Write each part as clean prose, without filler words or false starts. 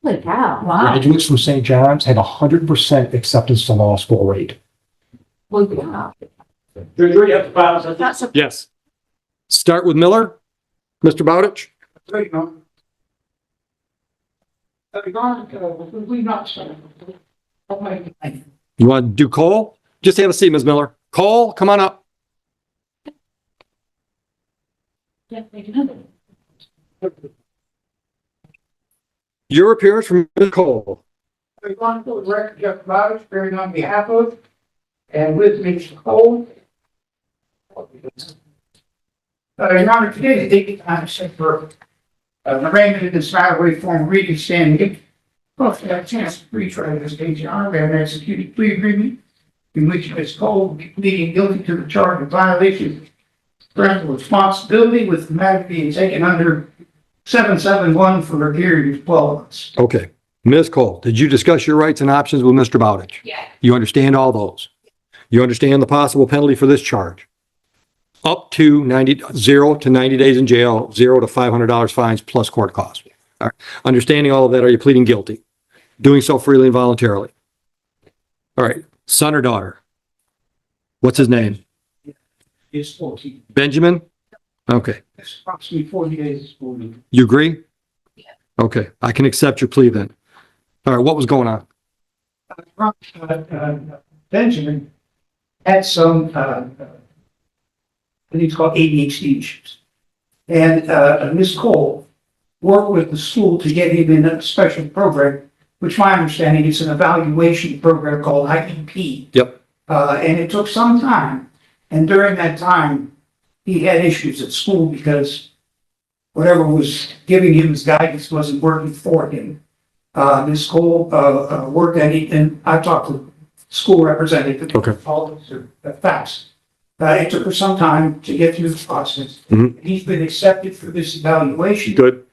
Holy cow. Wow. Graduates from St. John's had 100% acceptance to law school rate. Well, yeah. There's already up to files. That's a, Yes. Start with Miller, Mr. Bowditch. You want to do Cole? Just have a seat, Ms. Miller. Cole, come on up. Your appearance from Ms. Cole. We're going to the record, Jeff Bowers, appearing on behalf of, and with Mr. Cole. Your Honor, today's date, I'm set for arraignment in this matter form reading standing. Both had a chance to retry this case, Your Honor. We have an executed plea agreement in which Ms. Cole will be pleading guilty to the charge of violation of parental responsibility with the matter being taken under 771 for a period of 12 months. Okay. Ms. Cole, did you discuss your rights and options with Mr. Bowditch? yeah. You understand all those? You understand the possible penalty for this charge? Up to 0 to 90 days in jail, $0 to $500 fines plus court costs. All right. Understanding all of that, are you pleading guilty? Doing so freely and voluntarily? All right. Son or daughter? What's his name? It's 14. Benjamin? Okay. It's approximately 40 days of school. You agree? Yeah. Okay. I can accept your plea then. All right. What was going on? Benjamin had some, I think it's called ADHD issues. And Ms. Cole worked with the school to get him in a special program, which my understanding is an evaluation program called IEP. Yep. And it took some time. And during that time, he had issues at school because whatever was giving him his guidance wasn't working for him. Ms. Cole worked at it, and I talked to school representative. Okay. All the facts. It took her some time to get through the process. Mhm. He's been accepted for this evaluation. Good.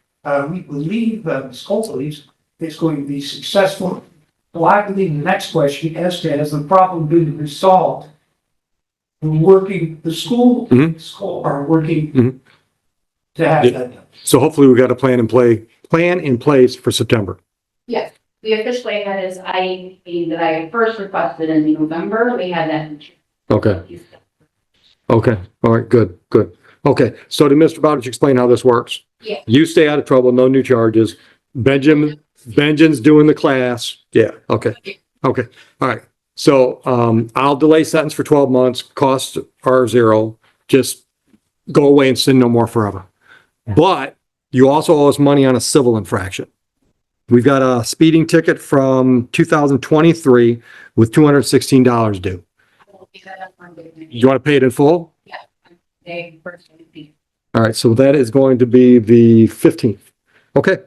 We believe, Ms. Cole believes, it's going to be successful. So I believe the next question as to has the problem been resolved? We're working, the school, Mhm. school are working Mhm. to have Yeah. that done. So hopefully we've got a plan in place for September. Yes, we officially had his IEP that I first requested in November. We had that. Okay. Okay. All right. Good. Good. Okay. So to Mr. Bowditch, explain how this works. Yeah. You stay out of trouble. No new charges. Benjamin's doing the class. Yeah. Okay. Okay. All right. So, I'll delay sentence for 12 months. Costs are $0. Just go away and sin no more forever. But you also owe us money on a civil infraction. We've got a speeding ticket from 2023 with $216 due. You want to pay it in full? Yeah. They first would be. All right, so that is going to be the 15th. Okay,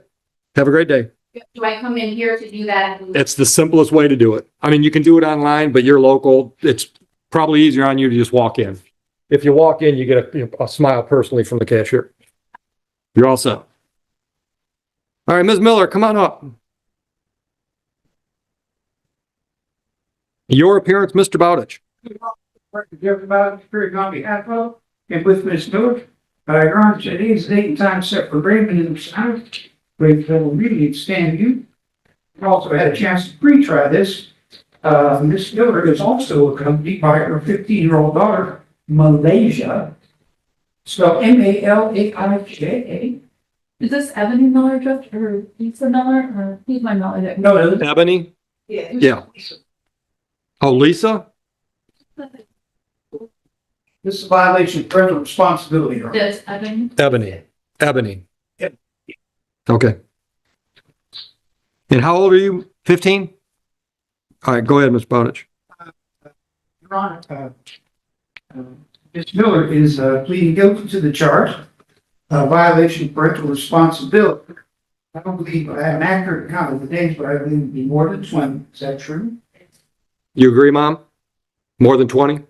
have a great day. Do I come in here to do that? It's the simplest way to do it. I mean, you can do it online, but you're local. It's probably easier on you to just walk in. If you walk in, you get a smile personally from the cashier. You're all set. All right, Ms. Miller, come on up. Your appearance, Mr. Bowditch. Everybody, appearing on behalf of, and with Ms. Miller, Your Honor, today's date and time set for arraignment in the Senate. We will really stand you. We also had a chance to pre-try this. Ms. Miller is also accompanied by her 15-year-old daughter, Malaysia. Spelled Malaija. Is this Ebony Miller just or Lisa Miller or who's my Miller? No, Ebony? yeah. Yeah. Oh, Lisa? This is a violation of parental responsibility. Your Honor. This Ebony. Ebony. Yep. Okay. And how old are you? 15? All right, go ahead, Ms. Bowditch. Your Honor, Ms. Miller is pleading guilty to the charge of violation of parental responsibility. I don't believe I have an accurate count of the days, but I believe it would be more than 20. Is that true? You agree, Mom? More than 20?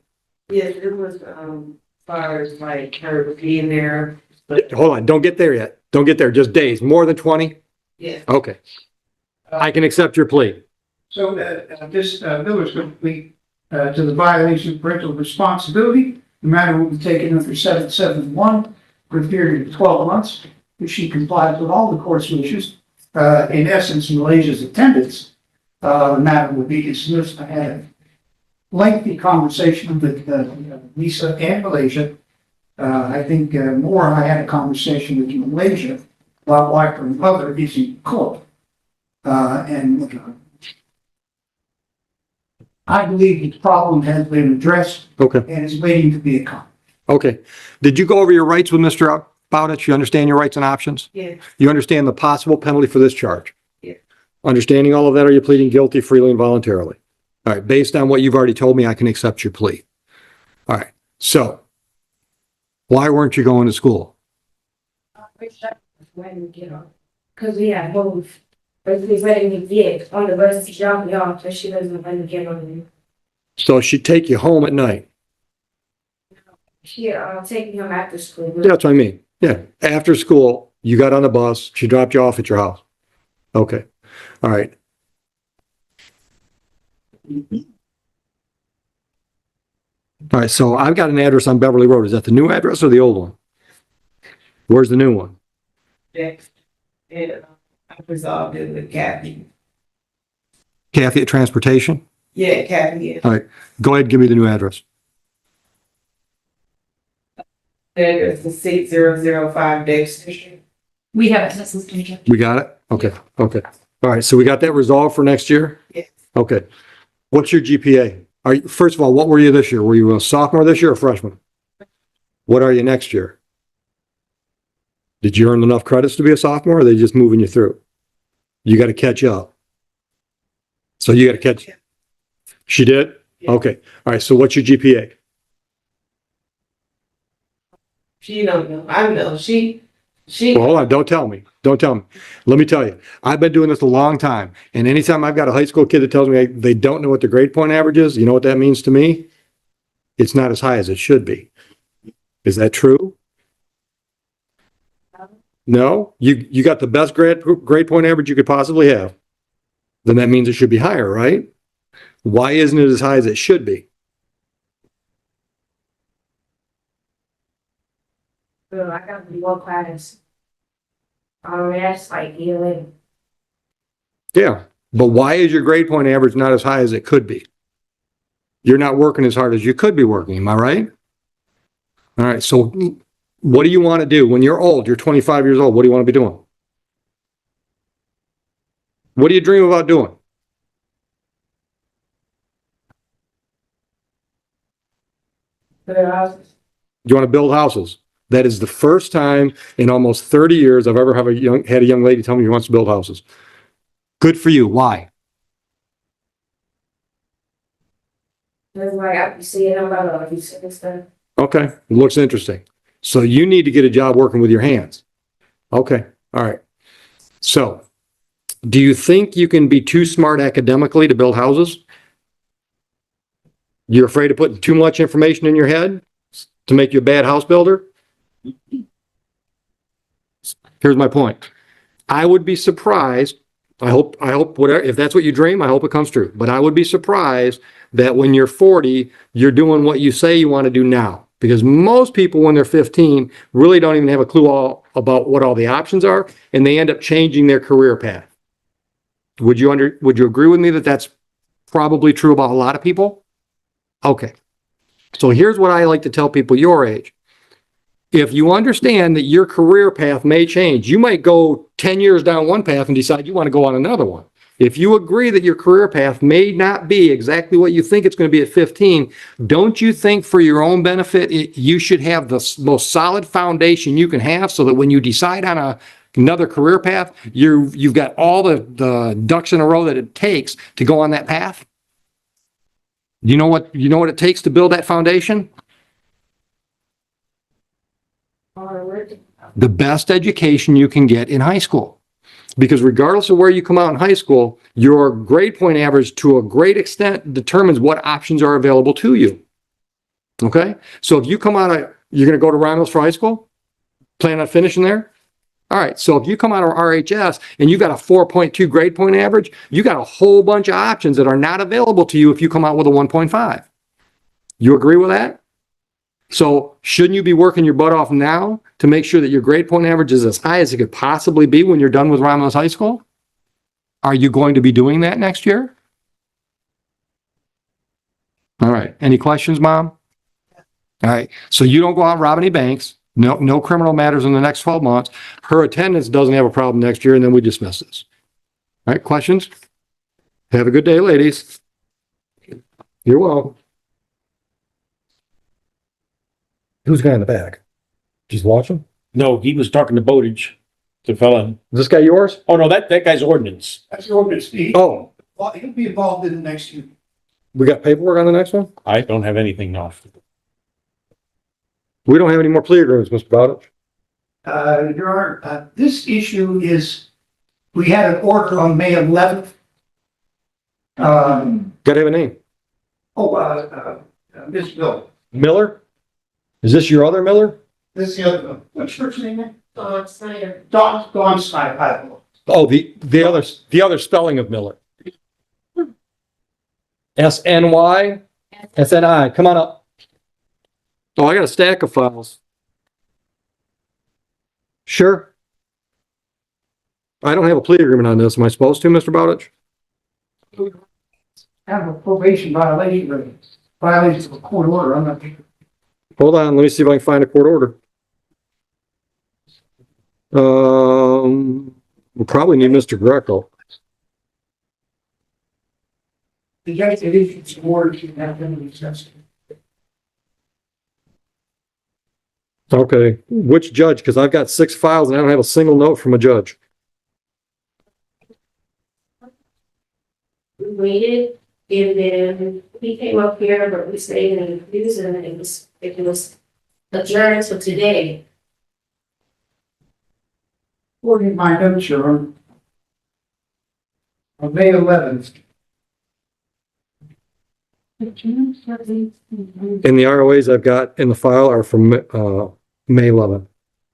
Yes, it was, far as like her being there, but Hold on, don't get there yet. Don't get there, just days. More than 20? yeah. Okay. I can accept your plea. So this Miller's going to plead to the violation of parental responsibility. The matter will be taken under 771 for a period of 12 months. If she complies with all the court's wishes, in essence, Malaysia's attendance, the matter would be dismissed. I had a lengthy conversation with Lisa and Malaysia. I think more, I had a conversation with Malaysia about why her mother is in court. I believe the problem has been addressed Okay, and is waiting to be accomplished. okay. Did you go over your rights with Mr. Bowditch? You understand your rights and options? Yeah. You understand the possible penalty for this charge? Yeah. Understanding all of that, are you pleading guilty freely and voluntarily? All right, based on what you've already told me, I can accept your plea. All right, so why weren't you going to school? Because we had both. But we letting me get on the bus to drop me off, so she doesn't let me get on me. So she'd take you home at night. She taking him after school. Yeah, that's what I mean. Yeah, after school, you got on the bus, she dropped you off at your house. Okay, all right. All right, so I've got an address on Beverly Road. Is that the new address or the old one? Where's the new one? Next, and I resolved it with Kathy. Kathy at Transportation? Yeah, Kathy, yeah. All right, go ahead, give me the new address. Address is 6005 Dexter Street. We have it, this is Ginger. We got it? Okay, okay. All right, so we got that resolved for next year? Yes. Okay. What's your GPA? First of all, what were you this year? Were you a sophomore this year or freshman? What are you next year? Did you earn enough credits to be a sophomore or are they just moving you through? You got to catch up. So you got to catch. She did? Yeah. Okay. All right. So what's your GPA? She don't know. I know. She. Well, hold on. Don't tell me. Don't tell me. Let me tell you. I've been doing this a long time. And anytime I've got a high school kid that tells me they don't know what the grade point average is, you know what that means to me? It's not as high as it should be. Is that true? No? You got the best grade point average you could possibly have. Then that means it should be higher, right? Why isn't it as high as it should be? So I got more class. That's like 11. Yeah. But why is your grade point average not as high as it could be? You're not working as hard as you could be working. Am I right? All right. So what do you want to do when you're old? You're 25 years old. What do you want to be doing? What do you dream about doing? But I was You want to build houses. That is the first time in almost 30 years I've ever had a young lady tell me she wants to build houses. Good for you. Why? just like I be seeing them about all these and stuff. Okay. Looks interesting. So you need to get a job working with your hands. Okay. All right. So do you think you can be too smart academically to build houses? You're afraid of putting too much information in your head to make you a bad house builder? Here's my point. I would be surprised. I hope whatever, if that's what you dream, I hope it comes true. But I would be surprised that when you're 40, you're doing what you say you want to do now. Because most people, when they're 15, really don't even have a clue about what all the options are, and they end up changing their career path. Would you agree with me that that's probably true about a lot of people? Okay. So here's what I like to tell people your age. If you understand that your career path may change, you might go 10 years down one path and decide you want to go on another one. If you agree that your career path may not be exactly what you think it's going to be at 15, don't you think for your own benefit, you should have the most solid foundation you can have so that when you decide on another career path, you've got all the ducks in a row that it takes to go on that path? You know what it takes to build that foundation? The best education you can get in high school. Because regardless of where you come out in high school, your grade point average to a great extent determines what options are available to you. Okay? So if you come out of, you're going to go to Romulus for high school? Plan on finishing there? All right. So if you come out of RHS and you've got a 4.2 grade point average, you got a whole bunch of options that are not available to you if you come out with a 1.5. You agree with that? So shouldn't you be working your butt off now to make sure that your grade point average is as high as it could possibly be when you're done with Romulus High School? Are you going to be doing that next year? All right. Any questions, Mom? All right. So you don't go out and rob any banks. No criminal matters in the next 12 months. Her attendance doesn't have a problem next year, and then we dismiss this. All right. Questions? Have a good day, ladies. You're welcome. Who's the guy in the back? Just watching? No, he was talking to Bowditch, the fella. Is this guy yours? Oh, no, that guy's ordinance. That's the ordinance. Oh, He'll be involved in the next year. we got paperwork on the next one? I don't have anything now. We don't have any more plea agreements, Mr. Bowditch. Your Honor, this issue is, we had an order on May 11th. Gotta have a name. Ms. Bill. Miller? Is this your other Miller? This is the other, what's your first name? Dawn Snyder. Dawn Snyder. I don't know. Oh, the other spelling of Miller. SNY? SNI, come on up. Oh, I got a stack of files. Sure. I don't have a plea agreement on this. Am I supposed to, Mr. Bowditch? Have a probation violation, or violation of a court order. I'm not. Hold on, let me see if I can find a court order. We'll probably need Mr. Greco. The judge that issued some orders you have been assessed. Okay, which judge? Because I've got 6 files and I don't have a single note from a judge. We waited, and then he came up here, but we stayed in the reviews, and it was adjourned to today. According to my notes, Your Honor, on May 11th, And the ROAs I've got in the file are from May 11th.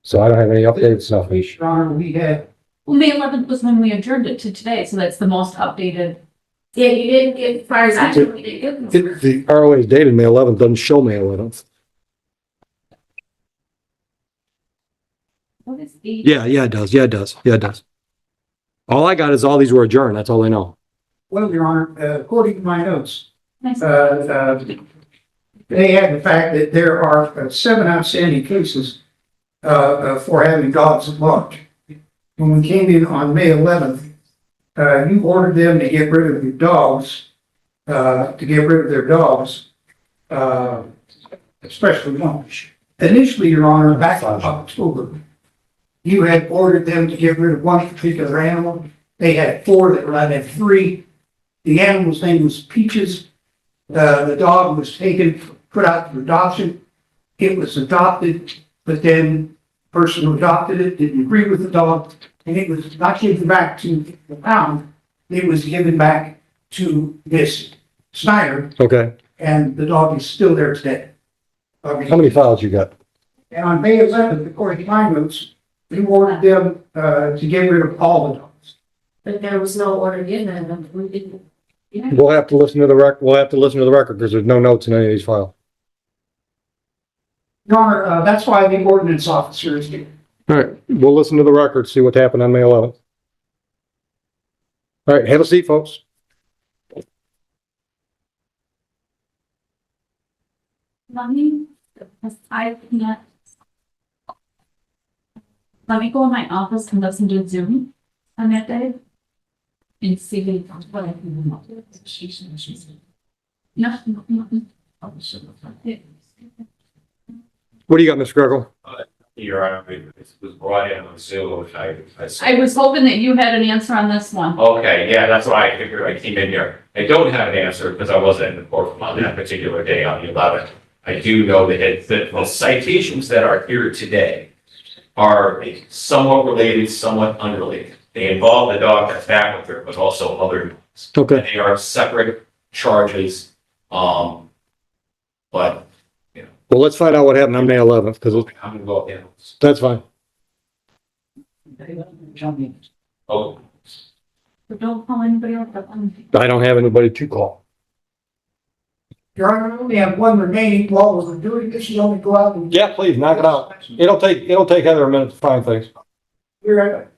So I don't have any updates, nothing. Your Honor, we had, Well, May 11th was when we adjourned it to today, so that's the most updated. Yeah, you didn't get, as far as I know, you didn't get them. The ROA is dated May 11th, doesn't show May 11th. What is the? Yeah, it does. Yeah, it does. All I got is all these were adjourned. That's all I know. well, Your Honor, according to my notes, Nice. they had the fact that there are 7 outstanding cases for having dogs at large. When we came in on May 11th, you ordered them to get rid of your dogs, especially one. Initially, Your Honor, back in October, you had ordered them to get rid of one particular animal. They had 4 that were out of 3. The animal's name was Peaches. The dog was put out for adoption. It was adopted, but then the person who adopted it didn't agree with the dog, and it was not given back to the pound. It was given back to Miss Snyder, Okay. and the dog is still there today. How many files you got? And on May 11th, according to my notes, you ordered them to get rid of all the dogs. But there was no order given, and we didn't. We'll have to listen to the record because there's no notes in any of these files. Your Honor, that's why the ordinance officer is here. All right, we'll listen to the record, see what happened on May 11th. All right, have a seat, folks. Let me, I can't. Let me go in my office and listen to Zoom on that day. And see what I can come up with. No. What do you got, Mr. Greco? Your Honor, it was brought in on Zoom, I was hoping that you had an answer on this one. Okay, yeah, that's why I figured I came in here. I don't have an answer because I wasn't in the courtroom on that particular day on the 11th. I do know that the citations that are here today are somewhat related, somewhat unrelated. They involve the dog that's back with her, but also other dogs. Okay. And they are separate charges, but, Well, let's find out what happened on May 11th because I'm gonna go, yeah. that's fine. Oh, So don't call anybody else up on. I don't have anybody to call. Your Honor, I only have one remaining. While we're doing this, you only go out and. Yeah, please, knock it out. It'll take Heather a minute to find things. You're